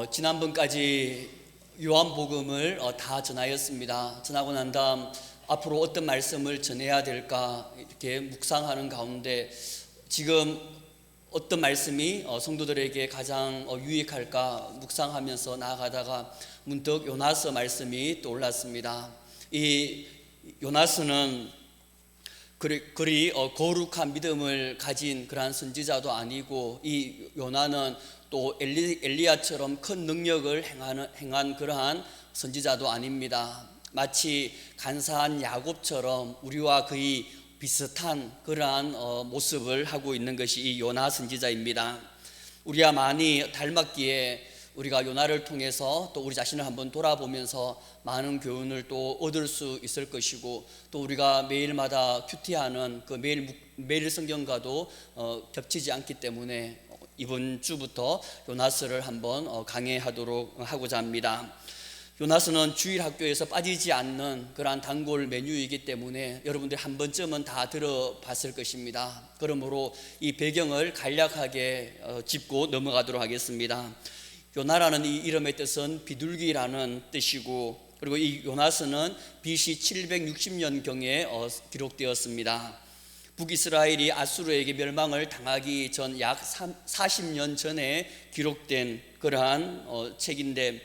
지난번까지 요한복음을 다 전하였습니다. 전하고 난 다음 앞으로 어떤 말씀을 전해야 될까 이렇게 묵상하는 가운데 지금 어떤 말씀이 성도들에게 가장 유익할까 묵상하면서 나아가다가 문득 요나서 말씀이 떠올랐습니다. 이 요나서는 그리 거룩한 믿음을 가진 그러한 선지자도 아니고, 이 요나는 또 엘리야처럼 큰 능력을 행한 그러한 선지자도 아닙니다. 마치 간사한 야곱처럼 우리와 거의 비슷한 그러한 모습을 하고 있는 것이 이 요나 선지자입니다. 우리와 많이 닮았기에 우리가 요나를 통해서 또 우리 자신을 한번 돌아보면서 많은 교훈을 또 얻을 수 있을 것이고, 또 우리가 매일마다 큐티하는 그 매일 성경과도 겹치지 않기 때문에 이번 주부터 요나서를 한번 강해하도록 하고자 합니다. 요나서는 주일 학교에서 빠지지 않는 그러한 단골 메뉴이기 때문에 여러분들이 한 번쯤은 다 들어봤을 것입니다. 그러므로 이 배경을 간략하게 짚고 넘어가도록 하겠습니다. 요나라는 이 이름의 뜻은 비둘기라는 뜻이고, 그리고 이 요나서는 BC 760년경에 기록되었습니다. 북이스라엘이 아수르에게 멸망을 당하기 전 약 40년 전에 기록된 그러한 책인데,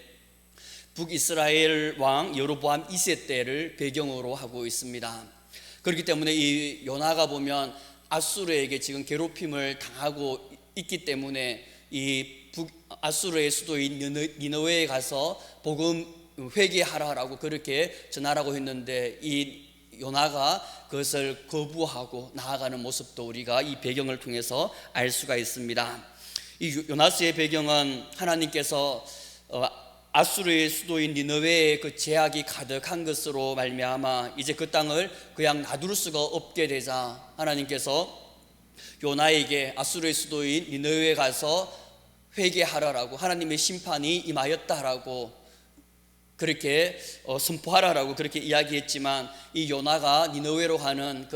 북이스라엘 왕 여로보암 2세 때를 배경으로 하고 있습니다. 그렇기 때문에 이 요나가 보면 아수르에게 지금 괴롭힘을 당하고 있기 때문에 이 아수르의 수도인 니느웨에 가서 복음 회개하라라고 그렇게 전하라고 했는데, 이 요나가 그것을 거부하고 나아가는 모습도 우리가 이 배경을 통해서 알 수가 있습니다. 이 요나서의 배경은 하나님께서 아수르의 수도인 니느웨에 그 제약이 가득한 것으로 말미암아 이제 그 땅을 그냥 놔둘 수가 없게 되자 하나님께서 요나에게 아수르의 수도인 니느웨에 가서 회개하라라고, 하나님의 심판이 임하였다라고 그렇게 선포하라라고 그렇게 이야기했지만, 이 요나가 니느웨로 가는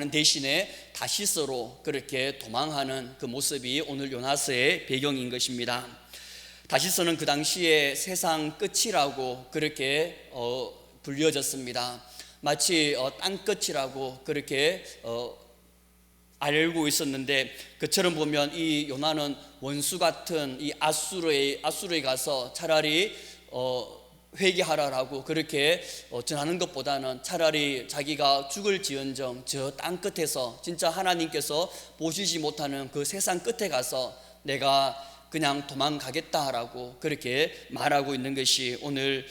대신에 다시스로 그렇게 도망하는 그 모습이 오늘 요나서의 배경인 것입니다. 다시스는 그 당시에 세상 끝이라고 그렇게 불려졌습니다. 마치 땅 끝이라고 그렇게 알고 있었는데, 그처럼 보면 이 요나는 원수 같은 이 아수르에 가서 차라리 회개하라라고 그렇게 전하는 것보다는 차라리 자기가 죽을지언정 저 땅 끝에서 진짜 하나님께서 보시지 못하는 그 세상 끝에 가서 내가 그냥 도망가겠다라고 그렇게 말하고 있는 것이 오늘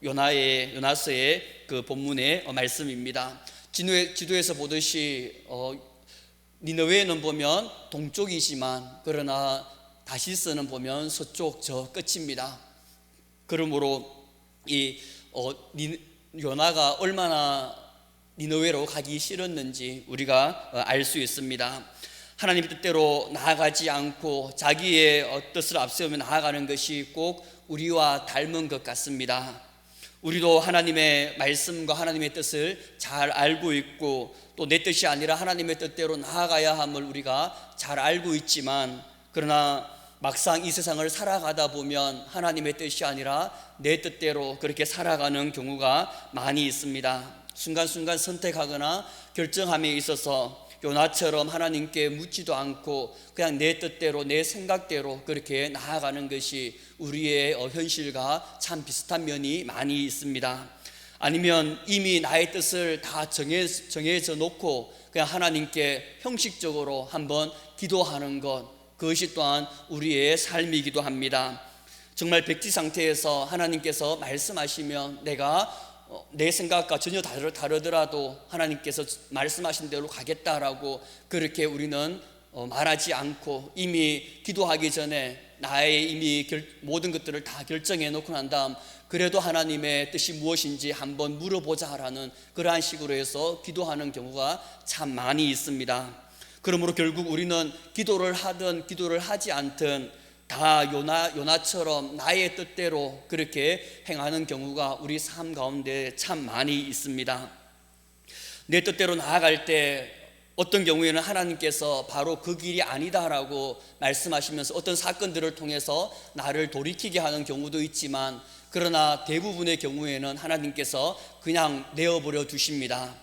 요나서의 그 본문의 말씀입니다. 지도에서 보듯이 니느웨는 보면 동쪽이지만 그러나 다시스는 보면 서쪽 저 끝입니다. 그러므로 이 요나가 얼마나 니느웨로 가기 싫었는지 우리가 알 수 있습니다. 하나님 뜻대로 나아가지 않고 자기의 뜻을 앞세우며 나아가는 것이 꼭 우리와 닮은 것 같습니다. 우리도 하나님의 말씀과 하나님의 뜻을 잘 알고 있고, 또 내 뜻이 아니라 하나님의 뜻대로 나아가야 함을 우리가 잘 알고 있지만, 그러나 막상 이 세상을 살아가다 보면 하나님의 뜻이 아니라 내 뜻대로 그렇게 살아가는 경우가 많이 있습니다. 순간순간 선택하거나 결정함에 있어서 요나처럼 하나님께 묻지도 않고 그냥 내 뜻대로 내 생각대로 그렇게 나아가는 것이 우리의 현실과 참 비슷한 면이 많이 있습니다. 아니면 이미 나의 뜻을 다 정해져 놓고 그냥 하나님께 형식적으로 한번 기도하는 것, 그것이 또한 우리의 삶이기도 합니다. 정말 백지 상태에서 하나님께서 말씀하시면 내가 내 생각과 전혀 다르더라도 하나님께서 말씀하신 대로 가겠다라고 그렇게 우리는 말하지 않고, 이미 기도하기 전에 나의 이미 모든 것들을 다 결정해 놓고 난 다음 그래도 하나님의 뜻이 무엇인지 한번 물어보자라는 그러한 식으로 해서 기도하는 경우가 참 많이 있습니다. 그러므로 결국 우리는 기도를 하든 기도를 하지 않든 다 요나처럼 나의 뜻대로 그렇게 행하는 경우가 우리 삶 가운데 참 많이 있습니다. 내 뜻대로 나아갈 때 어떤 경우에는 하나님께서 바로 그 길이 아니다라고 말씀하시면서 어떤 사건들을 통해서 나를 돌이키게 하는 경우도 있지만, 그러나 대부분의 경우에는 하나님께서 그냥 내어버려 두십니다.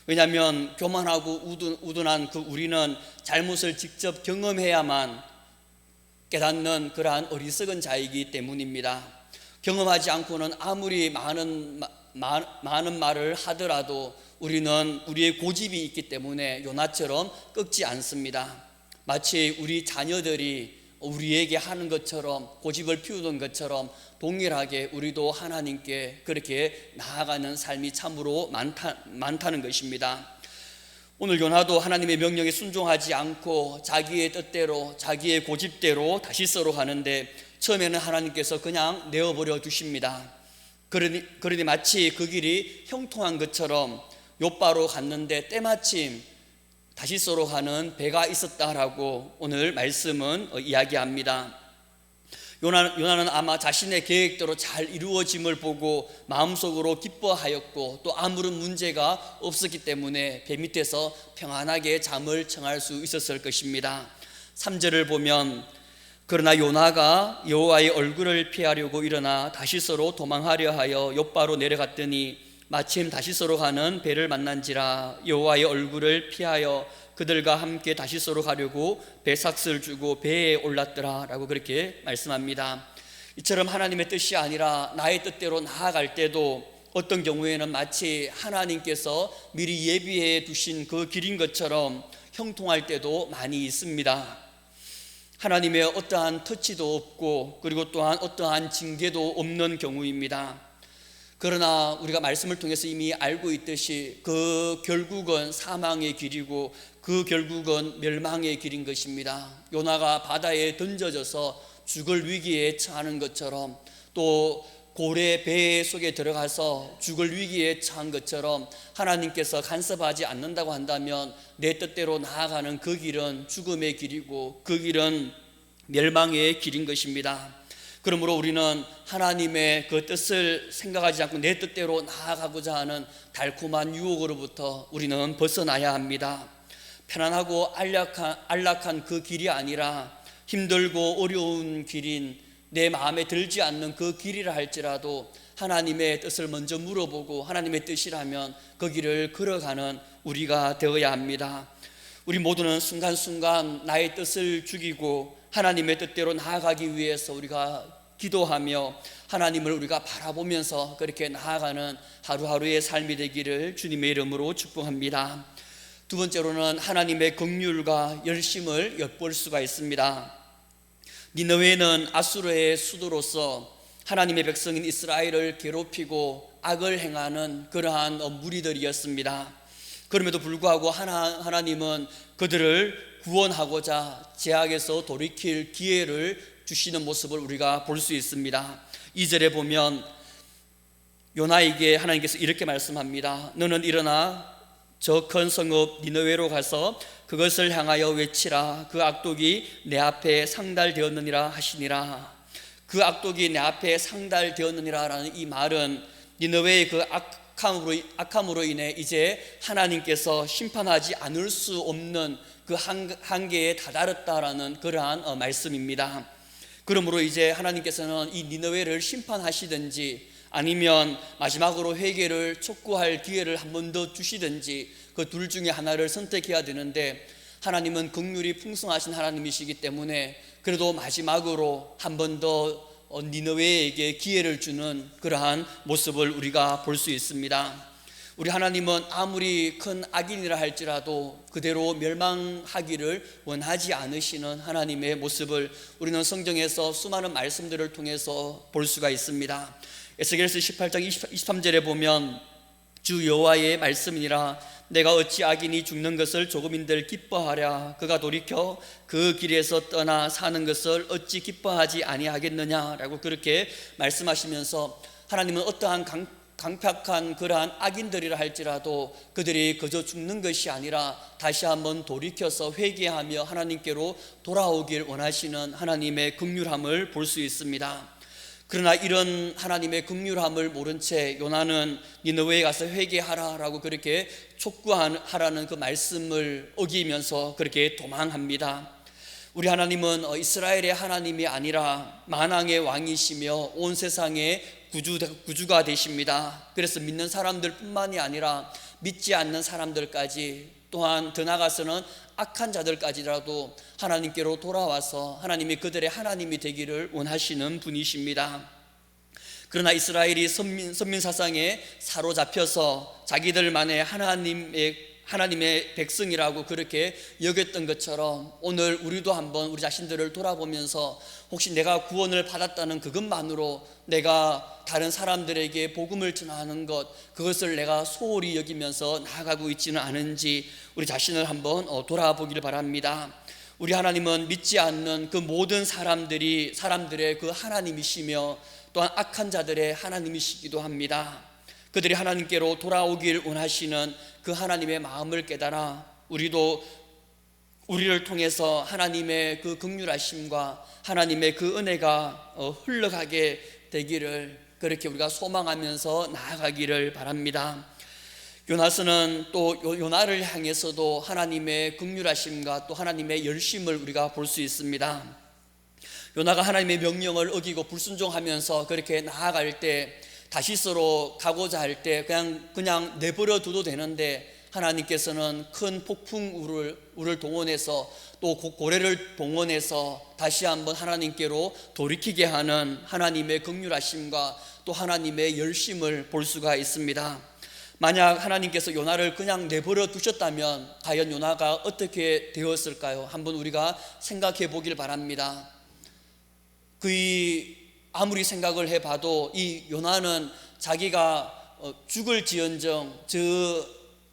왜냐하면 교만하고 우둔한 그 우리는 잘못을 직접 경험해야만 깨닫는 그러한 어리석은 자이기 때문입니다. 경험하지 않고는 아무리 많은 말을 하더라도 우리는 우리의 고집이 있기 때문에 요나처럼 꺾지 않습니다. 마치 우리 자녀들이 우리에게 하는 것처럼, 고집을 피우던 것처럼 동일하게 우리도 하나님께 그렇게 나아가는 삶이 참으로 많다는 것입니다. 오늘 요나도 하나님의 명령에 순종하지 않고 자기의 뜻대로, 자기의 고집대로 다시서로 가는데, 처음에는 하나님께서 그냥 내어버려 두십니다. 그러니 마치 그 길이 형통한 것처럼 욥바로 갔는데 때마침 다시서로 가는 배가 있었다라고 오늘 말씀은 이야기합니다. 요나는 아마 자신의 계획대로 잘 이루어짐을 보고 마음속으로 기뻐하였고, 또 아무런 문제가 없었기 때문에 배 밑에서 평안하게 잠을 청할 수 있었을 것입니다. 3절을 보면, 그러나 요나가 여호와의 얼굴을 피하려고 일어나 다시서로 도망하려 하여 욥바로 내려갔더니 마침 다시서로 가는 배를 만난지라. 여호와의 얼굴을 피하여 그들과 함께 다시서로 가려고 배삭스를 주고 배에 올랐더라 라고 그렇게 말씀합니다. 이처럼 하나님의 뜻이 아니라 나의 뜻대로 나아갈 때도 어떤 경우에는 마치 하나님께서 미리 예비해 두신 그 길인 것처럼 형통할 때도 많이 있습니다. 하나님의 어떠한 터치도 없고, 그리고 또한 어떠한 징계도 없는 경우입니다. 그러나 우리가 말씀을 통해서 이미 알고 있듯이 그 결국은 사망의 길이고 그 결국은 멸망의 길인 것입니다. 요나가 바다에 던져져서 죽을 위기에 처하는 것처럼, 또 고래 배 속에 들어가서 죽을 위기에 처한 것처럼 하나님께서 간섭하지 않는다고 한다면 내 뜻대로 나아가는 그 길은 죽음의 길이고 그 길은 멸망의 길인 것입니다. 그러므로 우리는 하나님의 그 뜻을 생각하지 않고 내 뜻대로 나아가고자 하는 달콤한 유혹으로부터 우리는 벗어나야 합니다. 편안하고 안락한 그 길이 아니라 힘들고 어려운 길인, 내 마음에 들지 않는 그 길이라 할지라도 하나님의 뜻을 먼저 물어보고 하나님의 뜻이라면 그 길을 걸어가는 우리가 되어야 합니다. 우리 모두는 순간순간 나의 뜻을 죽이고 하나님의 뜻대로 나아가기 위해서 우리가 기도하며 하나님을 우리가 바라보면서 그렇게 나아가는 하루하루의 삶이 되기를 주님의 이름으로 축복합니다. 두 번째로는 하나님의 긍휼과 열심을 엿볼 수가 있습니다. 니느웨는 아수르의 수도로서 하나님의 백성인 이스라엘을 괴롭히고 악을 행하는 그러한 무리들이었습니다. 그럼에도 불구하고 하나님은 그들을 구원하고자 제약에서 돌이킬 기회를 주시는 모습을 우리가 볼 수 있습니다. 2절에 보면 요나에게 하나님께서 이렇게 말씀합니다. 너는 일어나 저 큰 성읍 니느웨로 가서 그것을 향하여 외치라. 그 악독이 내 앞에 상달되었느니라 하시니라. 그 악독이 내 앞에 상달되었느니라 라는 이 말은 니느웨의 그 악함으로 인해 이제 하나님께서 심판하지 않을 수 없는 그 한계에 다다랐다라는 그러한 말씀입니다. 그러므로 이제 하나님께서는 이 니느웨를 심판하시든지 아니면 마지막으로 회개를 촉구할 기회를 한 번 더 주시든지 그 둘 중에 하나를 선택해야 되는데, 하나님은 긍휼이 풍성하신 하나님이시기 때문에 그래도 마지막으로 한 번 더 니느웨에게 기회를 주는 그러한 모습을 우리가 볼 수 있습니다. 우리 하나님은 아무리 큰 악인이라 할지라도 그대로 멸망하기를 원하지 않으시는 하나님의 모습을 우리는 성경에서 수많은 말씀들을 통해서 볼 수가 있습니다. 에스겔서 18장 23절에 보면 주 여호와의 말씀이니라. 내가 어찌 악인이 죽는 것을 조금인들 기뻐하랴. 그가 돌이켜 그 길에서 떠나 사는 것을 어찌 기뻐하지 아니하겠느냐라고 그렇게 말씀하시면서, 하나님은 어떠한 강팍한 그러한 악인들이라 할지라도 그들이 그저 죽는 것이 아니라 다시 한번 돌이켜서 회개하며 하나님께로 돌아오길 원하시는 하나님의 긍휼함을 볼 수 있습니다. 그러나 이런 하나님의 긍휼함을 모른 채 요나는 니느웨에 가서 회개하라라고 그렇게 촉구하라는 그 말씀을 어기면서 그렇게 도망합니다. 우리 하나님은 이스라엘의 하나님이 아니라 만왕의 왕이시며 온 세상의 구주가 되십니다. 그래서 믿는 사람들 뿐만이 아니라 믿지 않는 사람들까지, 또한 더 나아가서는 악한 자들까지라도 하나님께로 돌아와서 하나님이 그들의 하나님이 되기를 원하시는 분이십니다. 그러나 이스라엘이 선민사상에 사로잡혀서 자기들만의 하나님의 백성이라고 그렇게 여겼던 것처럼 오늘 우리도 한번 우리 자신들을 돌아보면서 혹시 내가 구원을 받았다는 그것만으로 내가 다른 사람들에게 복음을 전하는 것, 그것을 내가 소홀히 여기면서 나아가고 있지는 않은지 우리 자신을 한번 돌아보기를 바랍니다. 우리 하나님은 믿지 않는 그 모든 사람들의 그 하나님이시며 또한 악한 자들의 하나님이시기도 합니다. 그들이 하나님께로 돌아오길 원하시는 그 하나님의 마음을 깨달아 우리를 통해서 하나님의 그 긍휼하심과 하나님의 그 은혜가 흘러가게 되기를 그렇게 우리가 소망하면서 나아가기를 바랍니다. 요나서는 또 요나를 향해서도 하나님의 긍휼하심과 또 하나님의 열심을 우리가 볼 수 있습니다. 요나가 하나님의 명령을 어기고 불순종하면서 그렇게 나아갈 때, 다시스로 가고자 할 때 그냥 내버려 둬도 되는데 하나님께서는 큰 폭풍우를 동원해서 또 고래를 동원해서 다시 한번 하나님께로 돌이키게 하는 하나님의 긍휼하심과 또 하나님의 열심을 볼 수가 있습니다. 만약 하나님께서 요나를 그냥 내버려 두셨다면 과연 요나가 어떻게 되었을까요? 한번 우리가 생각해 보길 바랍니다. 아무리 생각을 해봐도 이 요나는 자기가 죽을지언정 저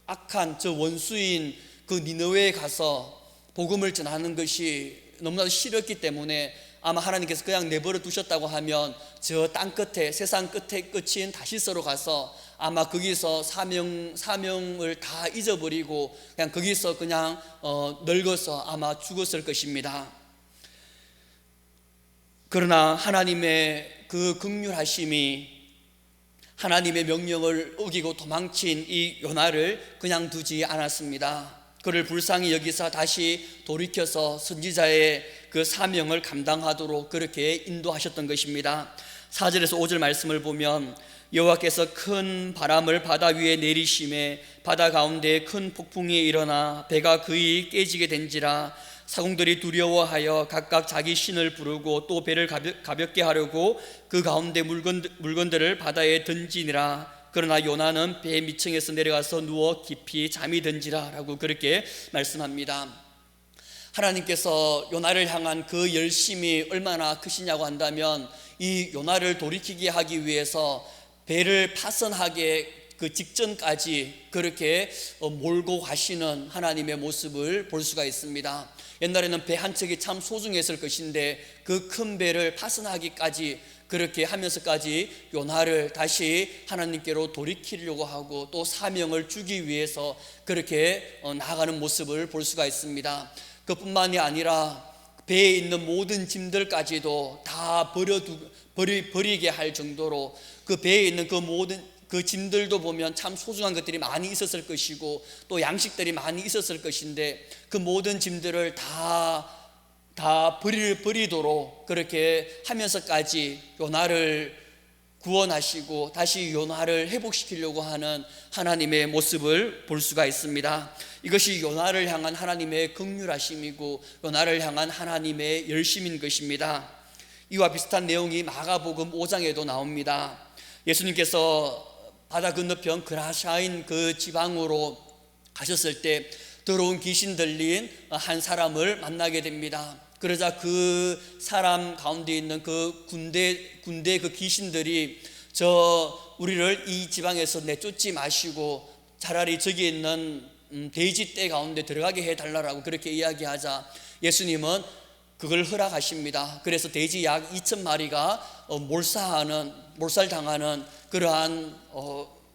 악한 저 원수인 그 니느웨에 가서 복음을 전하는 것이 너무나도 싫었기 때문에 아마 하나님께서 그냥 내버려 두셨다고 하면 저 땅 끝에, 세상 끝인 다시스로 가서 아마 거기서 사명을 다 잊어버리고 그냥 거기서 그냥 늙어서 아마 죽었을 것입니다. 그러나 하나님의 그 긍휼하심이 하나님의 명령을 어기고 도망친 이 요나를 그냥 두지 않았습니다. 그를 불쌍히 여기사 다시 돌이켜서 선지자의 그 사명을 감당하도록 그렇게 인도하셨던 것입니다. 4절에서 5절 말씀을 보면 여호와께서 큰 바람을 바다 위에 내리심에 바다 가운데 큰 폭풍이 일어나 배가 거의 깨지게 된지라 사공들이 두려워하여 각각 자기 신을 부르고 또 배를 가볍게 하려고 그 가운데 물건들을 바다에 던지니라. 그러나 요나는 배 밑층에서 내려가서 누워 깊이 잠이 든지라 라고 그렇게 말씀합니다. 하나님께서 요나를 향한 그 열심이 얼마나 크시냐고 한다면 이 요나를 돌이키게 하기 위해서 배를 파선하게 그 직전까지 그렇게 몰고 가시는 하나님의 모습을 볼 수가 있습니다. 옛날에는 배 한 척이 참 소중했을 것인데 그 큰 배를 파선하기까지 그렇게 하면서까지 요나를 다시 하나님께로 돌이키려고 하고 또 사명을 주기 위해서 그렇게 나아가는 모습을 볼 수가 있습니다. 그뿐만이 아니라 배에 있는 모든 짐들까지도 다 버리게 할 정도로 그 배에 있는 그 모든 그 짐들도 보면 참 소중한 것들이 많이 있었을 것이고 또 양식들이 많이 있었을 것인데 그 모든 짐들을 다 버리도록 그렇게 하면서까지 요나를 구원하시고 다시 요나를 회복시키려고 하는 하나님의 모습을 볼 수가 있습니다. 이것이 요나를 향한 하나님의 긍휼하심이고 요나를 향한 하나님의 열심인 것입니다. 이와 비슷한 내용이 마가복음 5장에도 나옵니다. 예수님께서 바다 건너편 그라사인 그 지방으로 가셨을 때 더러운 귀신 들린 한 사람을 만나게 됩니다. 그러자 그 사람 가운데 있는 그 군대 그 귀신들이 우리를 이 지방에서 내쫓지 마시고 차라리 저기 있는 돼지떼 가운데 들어가게 해달라고 그렇게 이야기하자 예수님은 그걸 허락하십니다. 그래서 돼지 약 2,000마리가 몰살당하는 그러한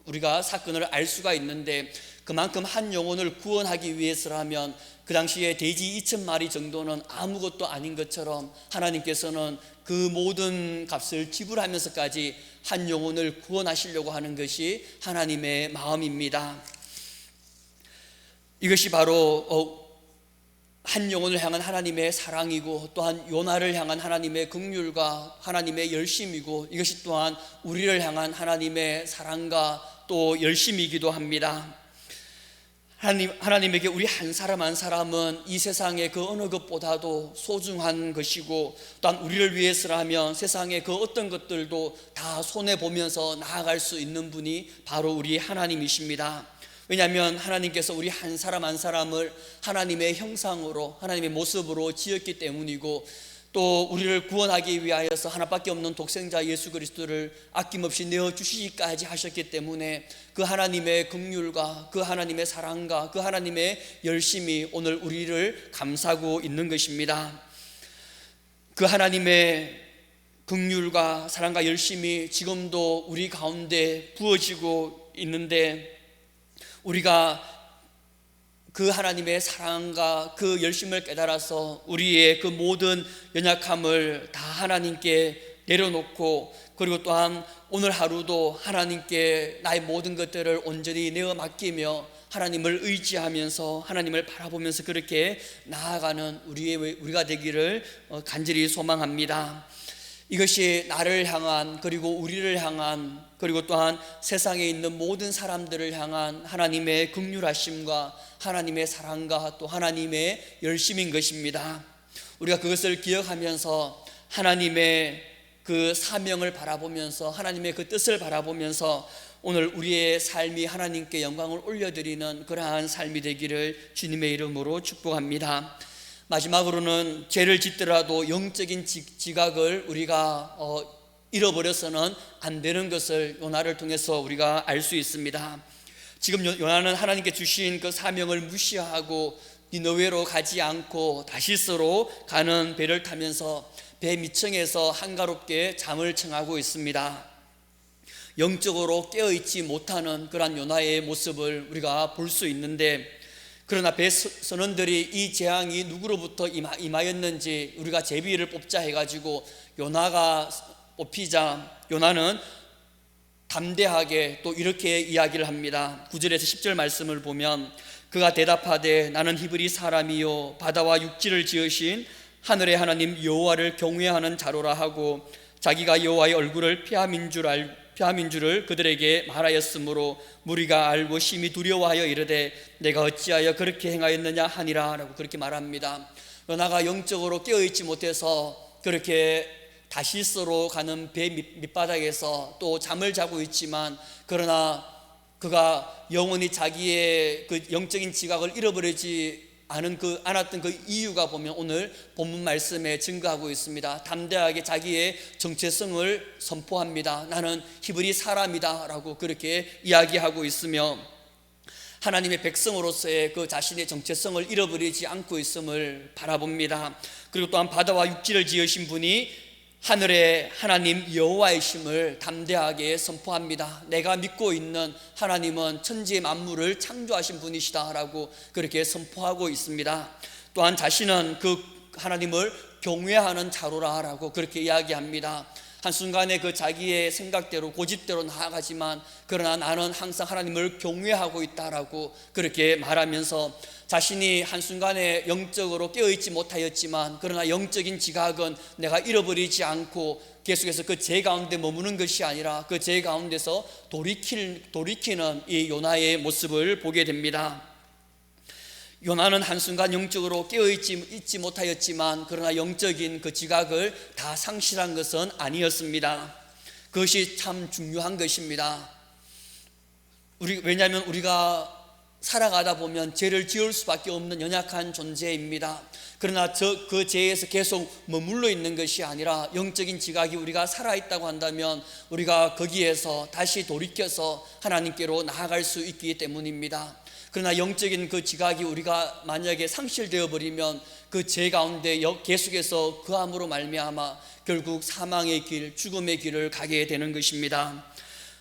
우리가 사건을 알 수가 있는데 그만큼 한 영혼을 구원하기 위해서라면 그 당시에 돼지 2,000마리 정도는 아무것도 아닌 것처럼 하나님께서는 그 모든 값을 지불하면서까지 한 영혼을 구원하시려고 하는 것이 하나님의 마음입니다. 이것이 바로 한 영혼을 향한 하나님의 사랑이고, 또한 요나를 향한 하나님의 긍휼과 하나님의 열심이고, 이것이 또한 우리를 향한 하나님의 사랑과 또 열심이기도 합니다. 하나님에게 우리 한 사람 한 사람은 이 세상의 그 어느 것보다도 소중한 것이고, 또한 우리를 위해서라면 세상의 그 어떤 것들도 다 손해보면서 나아갈 수 있는 분이 바로 우리 하나님이십니다. 왜냐하면 하나님께서 우리 한 사람 한 사람을 하나님의 형상으로, 하나님의 모습으로 지었기 때문이고, 또 우리를 구원하기 위하여서 하나밖에 없는 독생자 예수 그리스도를 아낌없이 내어주시기까지 하셨기 때문에 그 하나님의 긍휼과 그 하나님의 사랑과 그 하나님의 열심이 오늘 우리를 감싸고 있는 것입니다. 그 하나님의 긍휼과 사랑과 열심이 지금도 우리 가운데 부어지고 있는데, 우리가 그 하나님의 사랑과 그 열심을 깨달아서 우리의 그 모든 연약함을 다 하나님께 내려놓고, 그리고 또한 오늘 하루도 하나님께 나의 모든 것들을 온전히 내어 맡기며 하나님을 의지하면서 하나님을 바라보면서 그렇게 나아가는 우리가 되기를 간절히 소망합니다. 이것이 나를 향한, 그리고 우리를 향한, 그리고 또한 세상에 있는 모든 사람들을 향한 하나님의 긍휼하심과 하나님의 사랑과 또 하나님의 열심인 것입니다. 우리가 그것을 기억하면서 하나님의 그 사명을 바라보면서, 하나님의 그 뜻을 바라보면서 오늘 우리의 삶이 하나님께 영광을 올려드리는 그러한 삶이 되기를 주님의 이름으로 축복합니다. 마지막으로는 죄를 짓더라도 영적인 지각을 우리가 잃어버려서는 안 되는 것을 요나를 통해서 우리가 알 수 있습니다. 지금 요나는 하나님께 주신 그 사명을 무시하고 니느웨로 가지 않고 다시스로 가는 배를 타면서 배 밑층에서 한가롭게 잠을 청하고 있습니다. 영적으로 깨어있지 못하는 그런 요나의 모습을 우리가 볼 수 있는데, 그러나 배 선원들이 이 재앙이 누구로부터 임하였는지 우리가 제비를 뽑자 해가지고 요나가 뽑히자 요나는 담대하게 또 이렇게 이야기를 합니다. 9절에서 10절 말씀을 보면, 그가 대답하되 나는 히브리 사람이요 바다와 육지를 지으신 하늘의 하나님 여호와를 경외하는 자로라 하고, 자기가 여호와의 얼굴을 피함인 줄을 그들에게 말하였으므로 무리가 알고 심히 두려워하여 이르되 내가 어찌하여 그렇게 행하였느냐 하니라 라고 그렇게 말합니다. 요나가 영적으로 깨어있지 못해서 그렇게 다시스로 가는 배 밑바닥에서 또 잠을 자고 있지만, 그러나 그가 영원히 자기의 그 영적인 지각을 잃어버리지 않았던 그 이유가 보면 오늘 본문 말씀에 증거하고 있습니다. 담대하게 자기의 정체성을 선포합니다. 나는 히브리 사람이다 라고 그렇게 이야기하고 있으며, 하나님의 백성으로서의 그 자신의 정체성을 잃어버리지 않고 있음을 바라봅니다. 그리고 또한 바다와 육지를 지으신 분이 하늘의 하나님 여호와이심을 담대하게 선포합니다. 내가 믿고 있는 하나님은 천지 만물을 창조하신 분이시다 라고 그렇게 선포하고 있습니다. 또한 자신은 그 하나님을 경외하는 자로라 라고 그렇게 이야기합니다. 한순간에 그 자기의 생각대로 고집대로 나아가지만, 그러나 나는 항상 하나님을 경외하고 있다라고 그렇게 말하면서 자신이 한순간에 영적으로 깨어있지 못하였지만, 그러나 영적인 지각은 내가 잃어버리지 않고 계속해서 그 죄 가운데 머무는 것이 아니라 그 죄 가운데서 돌이키는 이 요나의 모습을 보게 됩니다. 요나는 한순간 영적으로 깨어있지 못하였지만, 그러나 영적인 그 지각을 다 상실한 것은 아니었습니다. 그것이 참 중요한 것입니다. 왜냐하면 우리가 살아가다 보면 죄를 지을 수밖에 없는 연약한 존재입니다. 그러나 그 죄에서 계속 머물러 있는 것이 아니라 영적인 지각이 우리가 살아있다고 한다면 우리가 거기에서 다시 돌이켜서 하나님께로 나아갈 수 있기 때문입니다. 그러나 영적인 그 지각이 우리가 만약에 상실되어 버리면 그 죄 가운데 계속해서 그함으로 말미암아 결국 사망의 길, 죽음의 길을 가게 되는 것입니다.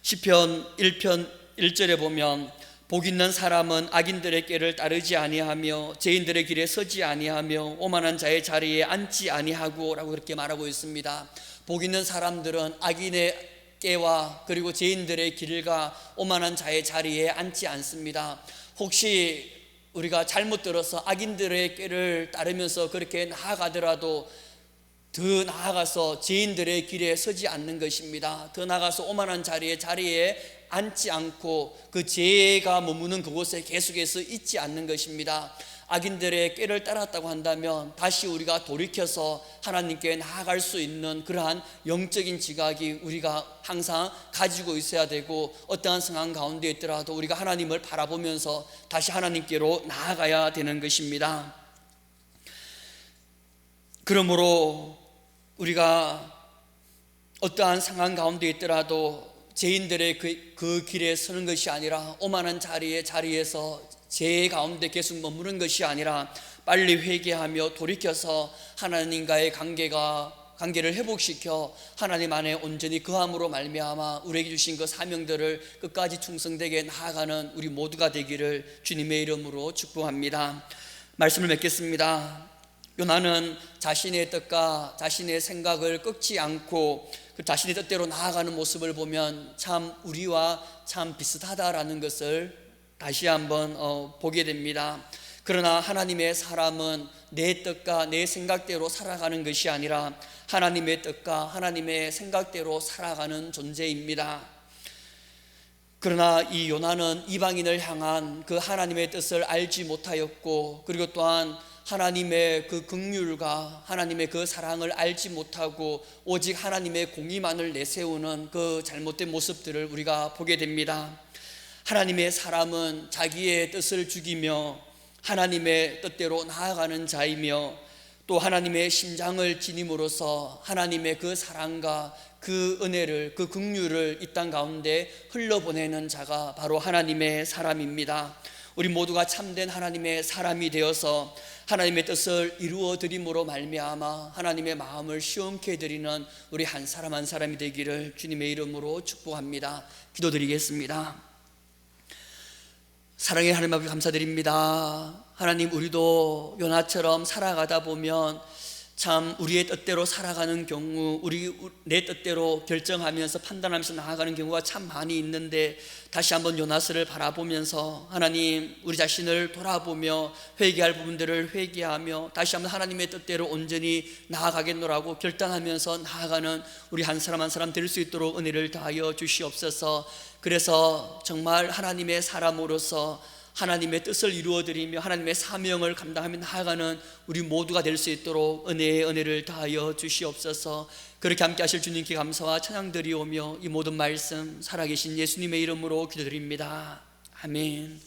시편 1편 1절에 보면 복 있는 사람은 악인들의 꾀를 따르지 아니하며 죄인들의 길에 서지 아니하며 오만한 자의 자리에 앉지 아니하고 라고 그렇게 말하고 있습니다. 복 있는 사람들은 악인의 꾀와 그리고 죄인들의 길과 오만한 자의 자리에 앉지 않습니다. 혹시 우리가 잘못 들어서 악인들의 꾀를 따르면서 그렇게 나아가더라도 더 나아가서 죄인들의 길에 서지 않는 것입니다. 더 나아가서 오만한 자리에 앉지 않고 그 죄가 머무는 그곳에 계속해서 있지 않는 것입니다. 악인들의 꾀를 따랐다고 한다면 다시 우리가 돌이켜서 하나님께 나아갈 수 있는 그러한 영적인 지각이 우리가 항상 가지고 있어야 되고, 어떠한 상황 가운데 있더라도 우리가 하나님을 바라보면서 다시 하나님께로 나아가야 되는 것입니다. 그러므로 우리가 어떠한 상황 가운데 있더라도 죄인들의 그 길에 서는 것이 아니라 오만한 자리에서 죄 가운데 계속 머무는 것이 아니라 빨리 회개하며 돌이켜서 하나님과의 관계를 회복시켜 하나님 안에 온전히 거함으로 말미암아 우리에게 주신 그 사명들을 끝까지 충성되게 나아가는 우리 모두가 되기를 주님의 이름으로 축복합니다. 말씀을 맺겠습니다. 요나는 자신의 뜻과 자신의 생각을 꺾지 않고 그 자신의 뜻대로 나아가는 모습을 보면 참 우리와 참 비슷하다라는 것을 다시 한번 보게 됩니다. 그러나 하나님의 사람은 내 뜻과 내 생각대로 살아가는 것이 아니라 하나님의 뜻과 하나님의 생각대로 살아가는 존재입니다. 그러나 이 요나는 이방인을 향한 그 하나님의 뜻을 알지 못하였고, 그리고 또한 하나님의 그 긍휼과 하나님의 그 사랑을 알지 못하고 오직 하나님의 공의만을 내세우는 그 잘못된 모습들을 우리가 보게 됩니다. 하나님의 사람은 자기의 뜻을 죽이며 하나님의 뜻대로 나아가는 자이며 또 하나님의 심장을 지님으로써 하나님의 그 사랑과 그 은혜를, 그 긍휼을 이 땅 가운데 흘러보내는 자가 바로 하나님의 사람입니다. 우리 모두가 참된 하나님의 사람이 되어서 하나님의 뜻을 이루어 드림으로 말미암아 하나님의 마음을 시원케 드리는 우리 한 사람 한 사람이 되기를 주님의 이름으로 축복합니다. 기도드리겠습니다. 사랑의 하나님 아버지, 감사드립니다. 하나님, 우리도 요나처럼 살아가다 보면 참 우리의 뜻대로 살아가는 경우, 내 뜻대로 결정하면서 판단하면서 나아가는 경우가 참 많이 있는데, 다시 한번 요나스를 바라보면서 하나님, 우리 자신을 돌아보며 회개할 부분들을 회개하며 다시 한번 하나님의 뜻대로 온전히 나아가겠노라고 결단하면서 나아가는 우리 한 사람 한 사람 될 수 있도록 은혜를 다하여 주시옵소서. 그래서 정말 하나님의 사람으로서 하나님의 뜻을 이루어드리며 하나님의 사명을 감당하며 나아가는 우리 모두가 될 수 있도록 은혜를 다하여 주시옵소서. 그렇게 함께 하실 주님께 감사와 찬양드리오며 이 모든 말씀 살아계신 예수님의 이름으로 기도드립니다. 아멘.